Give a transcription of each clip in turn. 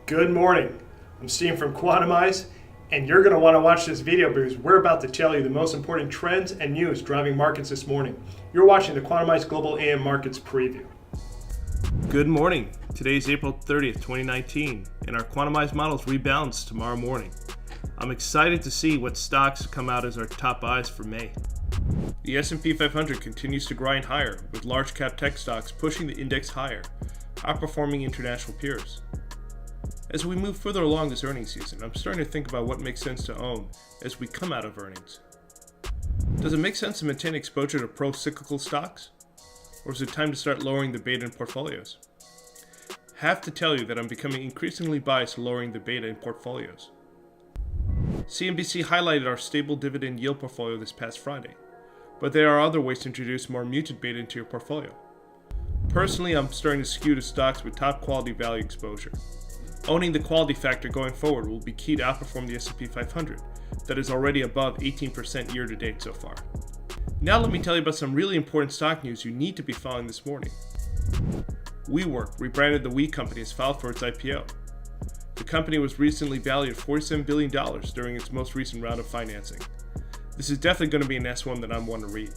Good morning. I'm Steve from Quantamize, and you're going to want to watch this video because we're about to tell you the most important trends and news driving markets this morning. You're watching the Quantamize Global AM Markets Preview. Good morning. Today is April 30th, 2019, and our Quantamize models rebalance tomorrow morning. I'm excited to see what stocks come out as our top buys for May. The S&P 500 continues to grind higher, with large cap tech stocks pushing the index higher, outperforming international peers. As we move further along this earnings season, I'm starting to think about what makes sense to own as we come out of earnings. Does it make sense to maintain exposure to pro-cyclical stocks? Or is it time to start lowering the beta in portfolios? Have to tell you that I'm becoming increasingly biased to lowering the beta in portfolios. CNBC highlighted our stable dividend yield portfolio this past Friday, but there are other ways to introduce more muted beta into your portfolio. Personally, I'm starting to skew to stocks with top quality value exposure. Owning the quality factor going forward will be key to outperform the S&P 500, that is already above 18% year to date so far. Now let me tell you about some really important stock news you need to be following this morning. WeWork, rebranded the We Company, has filed for its IPO. The company was recently valued at $47 billion during its most recent round of financing. This is definitely going to be an S1 that I'm one to read.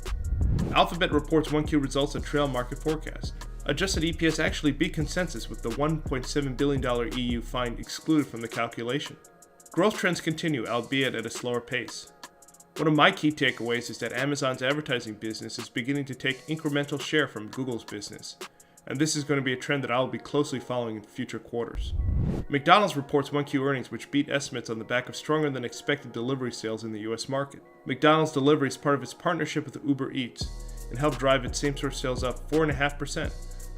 Alphabet reports 1Q results that trail market forecast. Adjusted EPS actually beat consensus with the $1.7 billion EU fine excluded from the calculation. Growth trends continue, albeit at a slower pace. One of my key takeaways is that Amazon's advertising business is beginning to take incremental share from Google's business, and this is going to be a trend that I will be closely following in future quarters. McDonald's reports 1Q earnings which beat estimates on the back of stronger than expected delivery sales in the US market. McDonald's delivery is part of its partnership with Uber Eats and helped drive its same-store sales up 4.5%.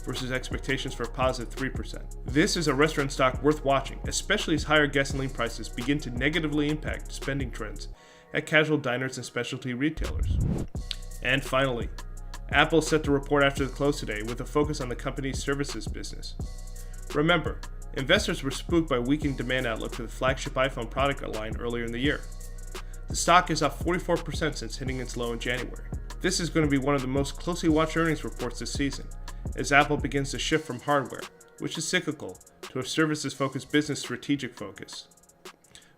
Versus expectations for a positive 3%. This is a restaurant stock worth watching, especially as higher gasoline prices begin to negatively impact spending trends at casual diners and specialty retailers. And finally, Apple is set to report after the close today with a focus on the company's services business. Remember, investors were spooked by weakening demand outlook for the flagship iPhone product line earlier in the year. The stock is up 44% since hitting its low in January. This is going to be one of the most closely watched earnings reports this season, as Apple begins to shift from hardware, which is cyclical, to a services-focused business strategic focus,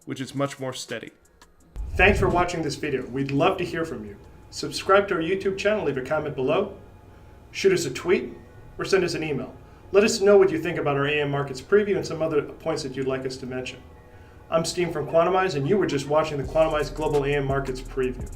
which is much more steady. Thanks for watching this video. We'd love to hear from you. Subscribe to our YouTube channel, leave a comment below, shoot us a tweet, or send us an email. Let us know what you think about our AM Markets Preview and some other points that you'd like us to mention. I'm Steve from Quantamize, and you were just watching the Quantamize Global AM Markets Preview.